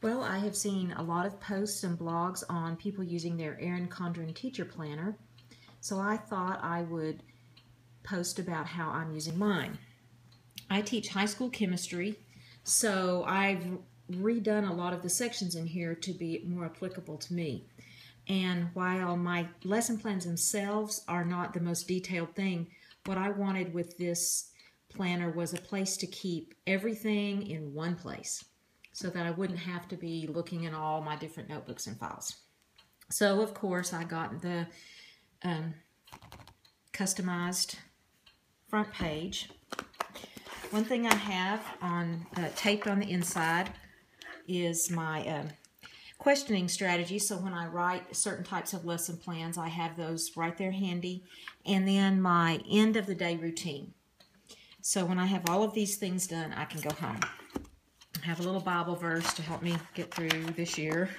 Well, I have seen a lot of posts and blogs on people using their Erin Condren teacher planner, so I thought I would post about how I'm using mine. I teach high school chemistry, so I've redone a lot of the sections in here to be more applicable to me. And while my lesson plans themselves are not the most detailed thing, what I wanted with this planner was a place to keep everything in one place, so that I wouldn't have to be looking in all my different notebooks and files. So, of course, I got the customized front page. One thing I have on taped on the inside is my questioning strategy. So when I write certain types of lesson plans, I have those right there handy. And then my end of the day routine. So when I have all of these things done, I can go home. I have a little Bible verse to help me get through this year.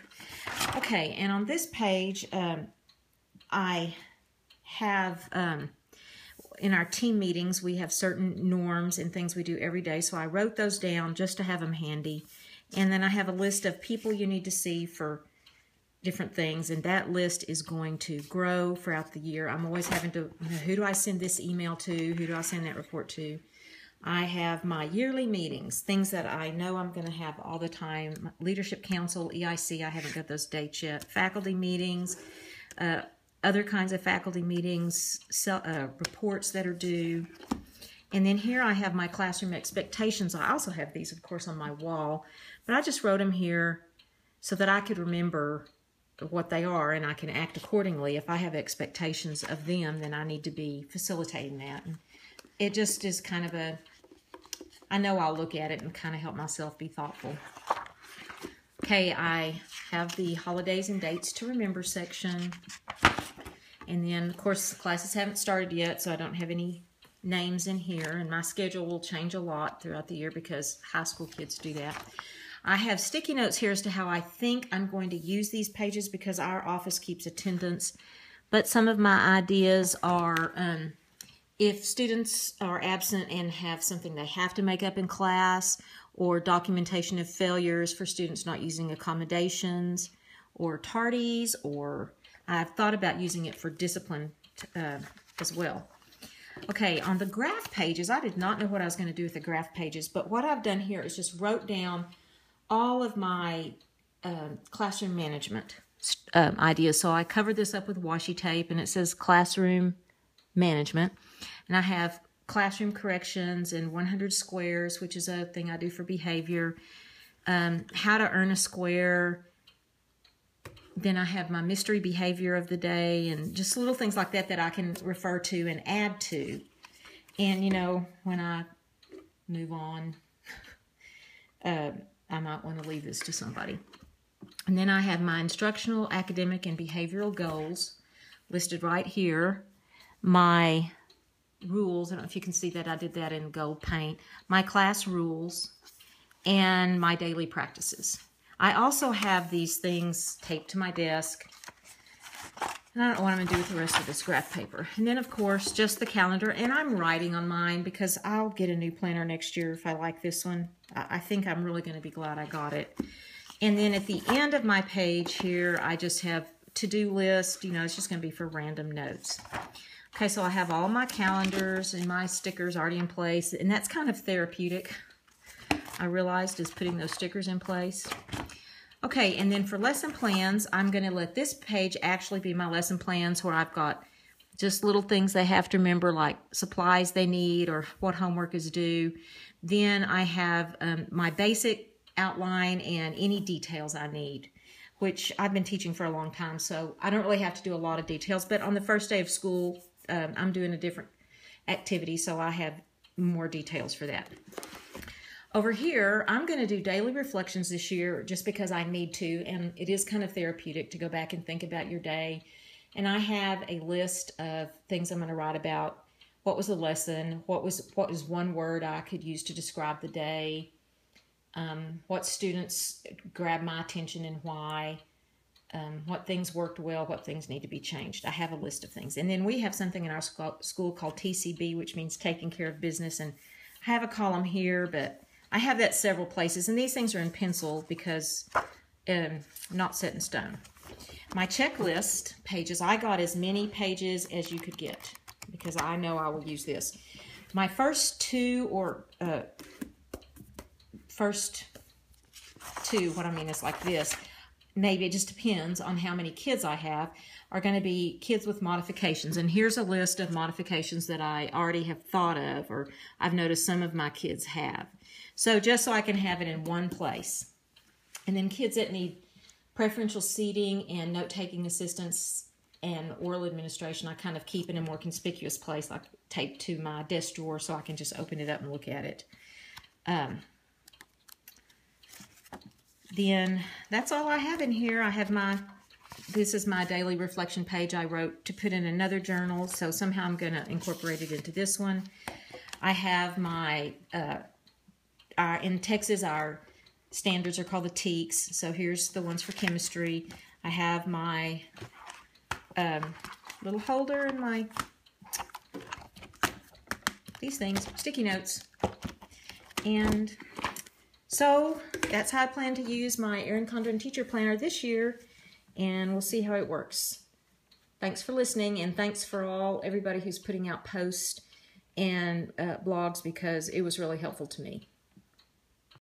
Okay, and on this page, I have, in our team meetings, we have certain norms and things we do every day. So I wrote those down just to have them handy. And then I have a list of people you need to see for different things, and that list is going to grow throughout the year. I'm always having to, who do I send this email to? Who do I send that report to? I have my yearly meetings, things that I know I'm going to have all the time. Leadership Council, EIC, I haven't got those dates yet. Faculty meetings, other kinds of faculty meetings, reports that are due. And then here I have my classroom expectations. I also have these, of course, on my wall, but I just wrote them here so that I could remember what they are and I can act accordingly. If I have expectations of them, then I need to be facilitating that. And it just is kind of a, I know I'll look at it and kind of help myself be thoughtful. Okay, I have the holidays and dates to remember section. And then, of course, classes haven't started yet, so I don't have any names in here. And my schedule will change a lot throughout the year because high school kids do that. I have sticky notes here as to how I think I'm going to use these pages because our office keeps attendance. But some of my ideas are if students are absent and have something they have to make up in class, or documentation of failures for students not using accommodations, or tardies, or I've thought about using it for discipline as well. Okay, on the graph pages, I did not know what I was going to do with the graph pages, but what I've done here is just wrote down all of my classroom management ideas. So I covered this up with washi tape, and it says classroom management. And I have classroom corrections and 100 squares, which is a thing I do for behavior, how to earn a square. Then I have my mystery behavior of the day and just little things like that that I can refer to and add to. And, you know, when I move on, I might want to leave this to somebody. And then I have my instructional, academic, and behavioral goals listed right here. My rules, I don't know if you can see that I did that in gold paint. My class rules and my daily practices. I also have these things taped to my desk, and I don't know what I'm going to do with the rest of this graph paper. And then, of course, just the calendar, and I'm writing on mine because I'll get a new planner next year if I like this one. I think I'm really going to be glad I got it. And then at the end of my page here, I just have to-do list. You know, it's just going to be for random notes. Okay, so I have all my calendars and my stickers already in place, and that's kind of therapeutic, I realized, is putting those stickers in place. Okay, and then for lesson plans, I'm going to let this page actually be my lesson plans where I've got just little things they have to remember, like supplies they need or what homework is due. Then I have my basic outline and any details I need, which I've been teaching for a long time, so I don't really have to do a lot of details. But on the first day of school, I'm doing a different activity, so I have more details for that. Over here, I'm going to do daily reflections this year just because I need to, and it is kind of therapeutic to go back and think about your day. And I have a list of things I'm going to write about. What was the lesson? What was one word I could use to describe the day? What students grabbed my attention and why? What things worked well, what things need to be changed. I have a list of things. And then we have something in our school called TCB, which means taking care of business. And I have a column here, but I have that several places. And these things are in pencil because not set in stone. My checklist pages, I got as many pages as you could get because I know I will use this. My first two, what I mean is like this, maybe it just depends on how many kids I have, are going to be kids with modifications. And here's a list of modifications that I already have thought of, or I've noticed some of my kids have. So just so I can have it in one place. And then kids that need preferential seating and note-taking assistance and oral administration, I kind of keep in a more conspicuous place, like taped to my desk drawer so I can just open it up and look at it. Then that's all I have in here. I have this is my daily reflection page I wrote to put in another journal, so somehow I'm going to incorporate it into this one. I have my, in Texas, our standards are called the TEKS, so here's the ones for chemistry. I have my little holder and these things, sticky notes. And so that's how I plan to use my Erin Condren Teacher Planner this year, and we'll see how it works. Thanks for listening, and thanks for everybody who's putting out posts and blogs, because it was really helpful to me.